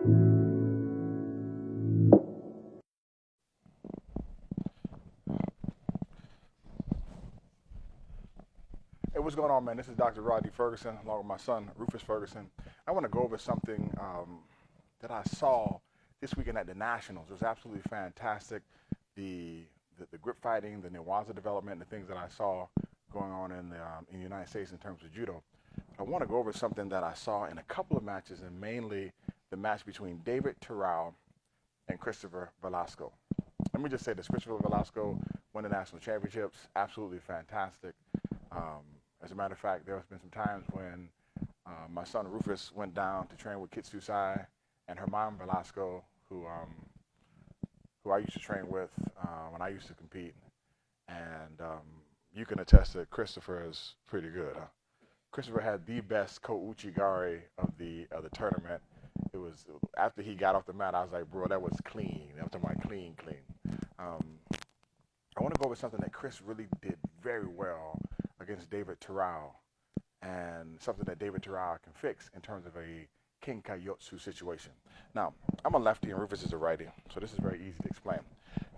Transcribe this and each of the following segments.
Hey, what's going on, man? This is Dr. Rhadi Ferguson, along with my son, Rufus Ferguson. I want to go over something that I saw this weekend at the Nationals. It was absolutely fantastic. The grip fighting, the Newaza development, the things that I saw going on in the United States in terms of judo. But I want to go over something that I saw in a couple of matches, and mainly the match between David Terrell and Christopher Velasco. Let me just say this: Christopher Velasco won the national championships. Absolutely fantastic. As a matter of fact, there has been some times when my son Rufus went down to train with Kitsu Sai and her mom Velasco, who I used to train with when I used to compete, and you can attest that Christopher is pretty good. Christopher had the best ko-uchi-gari of the tournament. It was after he got off the mat, I was like, bro, that was clean. I'm talking about clean. I want to go over something that Chris really did very well against David Terrell, and something that David Terrell can fix in terms of a Kinkaiotsu situation. Now, I'm a lefty and Rufus is a righty, so this is very easy to explain.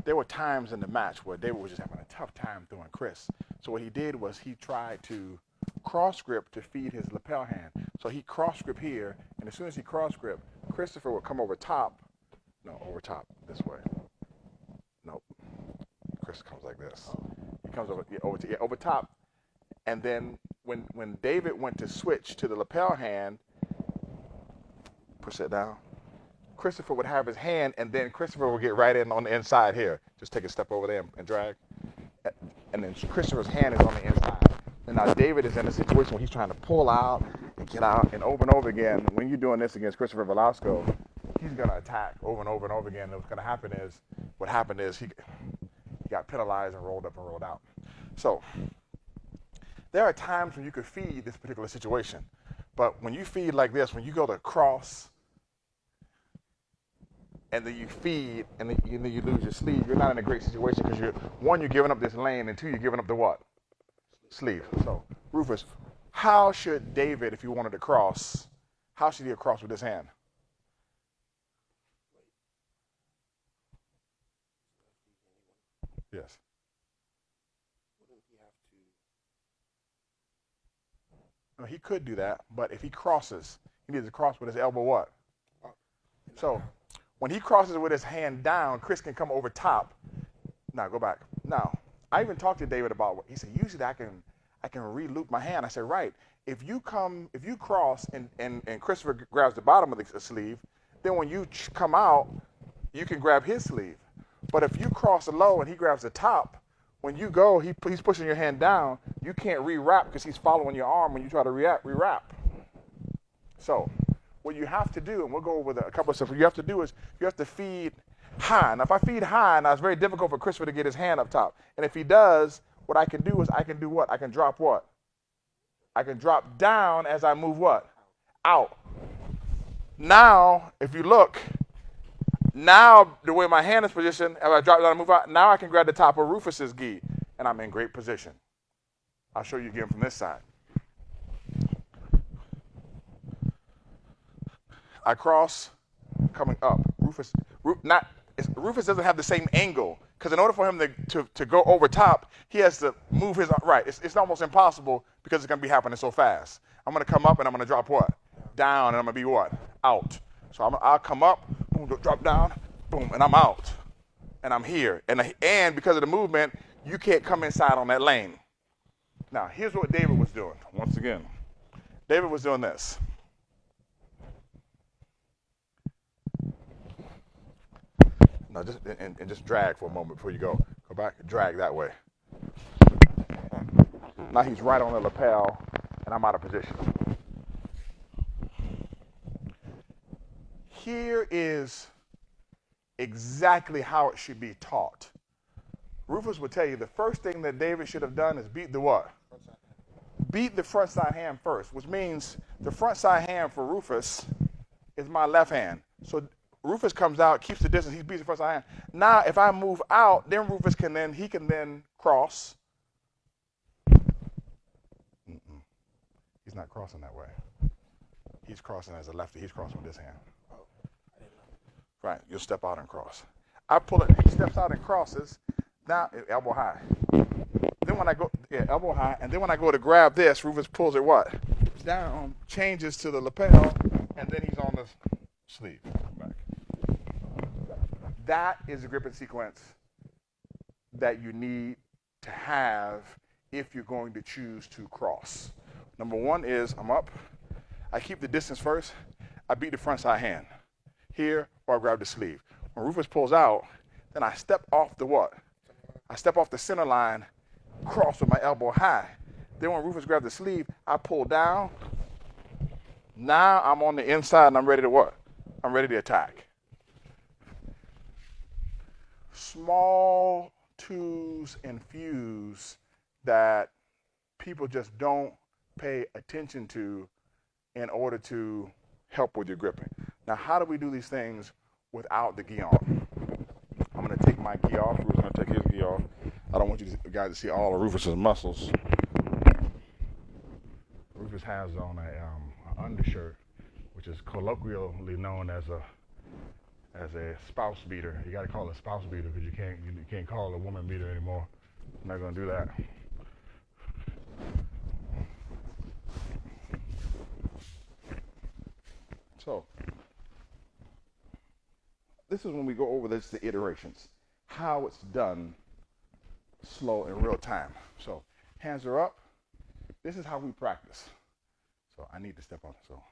There were times in the match where David was just having a tough time throwing Chris. So what he did was he tried to cross grip to feed his lapel hand. So he cross grip here, and as soon as he cross grip, Christopher would come over top. No, over top, this way. Nope. Chris comes like this. He comes over top. And then when David went to switch to the lapel hand, push that down, Christopher would have his hand, and then Christopher would get right in on the inside here. Just take a step over there and drag. And then Christopher's hand is on the inside. And now David is in a situation where he's trying to pull out and get out, and over again. When you're doing this against Christopher Velasco, he's going to attack over and over again. And what happened is he got penalized and rolled up and rolled out. So there are times when you could feed this particular situation, but when you feed like this, when you go to cross and then you feed and then you lose your sleeve, you're not in a great situation because you're giving up this lane, and two, you're giving up the what? Sleeve. So Rufus, how should David, if he wanted to cross, how should he cross with his hand? Yes. No, he could do that, but if he crosses, he needs to cross with his elbow what? So when he crosses with his hand down, Chris can come over top. Now go back. Now, I even talked to David about what he said. Usually I can re-loop my hand. I said, right. If you cross and Christopher grabs the bottom of the sleeve, then when you come out, you can grab his sleeve. But if you cross low and he grabs the top, when you go, he's pushing your hand down. You can't re-wrap because he's following your arm when you try to re-wrap. So what you have to do, and we'll go over a couple of stuff, what you have to do is you have to feed high. Now, if I feed high, now it's very difficult for Christopher to get his hand up top. And if he does, what I can do is I can do what? I can drop what? I can drop down as I move what? Out. Now, if you look, now the way my hand is positioned, as I drop down and move out, now I can grab the top of Rufus's gi, and I'm in great position. I'll show you again from this side. I cross, coming up. Rufus doesn't have the same angle, because in order for him to go over top, he has to move his right. It's almost impossible because it's going to be happening so fast. I'm going to come up and I'm going to drop what? Down, and I'm going to be what? Out. So I'll come up, boom, drop down, boom, and I'm out. And I'm here. And because of the movement, you can't come inside on that lane. Now, here's what David was doing. Once again, David was doing this. Now, just drag for a moment before you go. Go back, drag that way. Now he's right on the lapel, and I'm out of position. Here is exactly how it should be taught. Rufus would tell you the first thing that David should have done is beat the what? Beat the front side hand first, which means the front side hand for Rufus is my left hand. So Rufus comes out, keeps the distance, he beats the front side hand. Now, if I move out, then Rufus can then cross. He's not crossing that way. He's crossing as a lefty. He's crossing with this hand. Right, you'll step out and cross. I pull it, he steps out and crosses, now elbow high. Then when I go, elbow high, and then when I go to grab this, Rufus pulls it what? Down, changes to the lapel, and then he's on the sleeve. Back. That is the gripping sequence that you need to have if you're going to choose to cross. Number one is I'm up. I keep the distance first. I beat the front side hand here, or I grab the sleeve. When Rufus pulls out, then I step off the what? I step off the center line, cross with my elbow high. Then when Rufus grabs the sleeve, I pull down. Now I'm on the inside and I'm ready to what? I'm ready to attack. Small twos and fews that people just don't pay attention to in order to help with your gripping. Now, how do we do these things without the gi on? I'm going to take my gi off. Rufus is going to take his gi off. I don't want you guys to see all of Rufus's muscles. Rufus has on an undershirt, which is colloquially known as a spouse beater. You got to call it a spouse beater because you can't call it a woman beater anymore. I'm not going to do that. So this is when we go over the iterations, how it's done slow in real time. So hands are up. This is how we practice. So I need to step on it. So.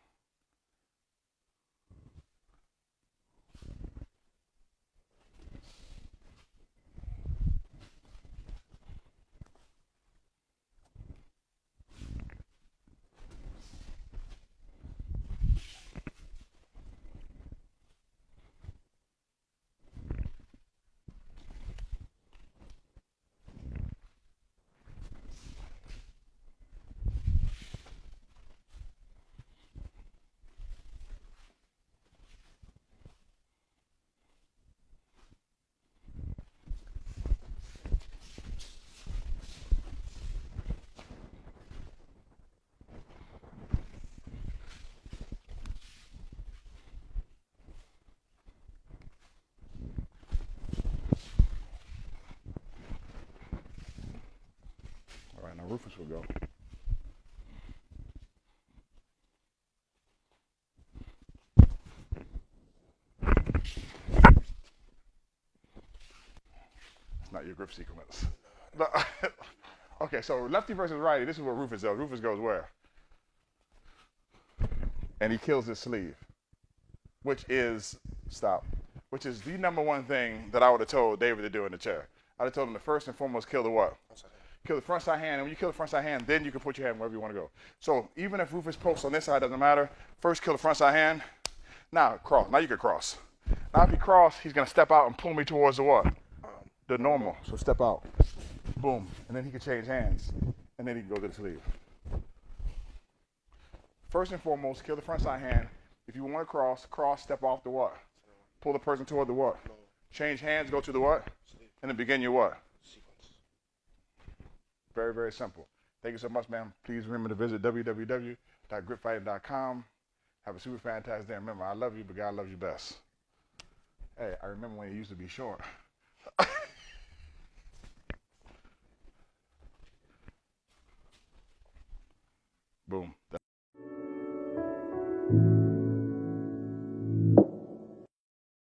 All right, now Rufus will go. It's not your grip sequence. Okay, so lefty versus righty, this is what Rufus does. Rufus goes where? And he kills his sleeve, which is the number one thing that I would have told David to do in the chair. I'd have told him to first and foremost kill the what? Kill the front side hand. And when you kill the front side hand, then you can put your hand wherever you want to go. So even if Rufus posts on this side, doesn't matter. First kill the front side hand. Now cross. Now you can cross. Now if he cross, he's going to step out and pull me towards the what? The normal. So step out. Boom. And then he can change hands. And then he can go to the sleeve. First and foremost, kill the front side hand. If you want to cross, step off the what? Pull the person toward the what? Change hands, go to the what? And then begin your what? Very, very simple. Thank you so much, man. Please remember to visit www.gripfighting.com. Have a super fantastic day. Remember, I love you, but God loves you best. Hey, I remember when it used to be short.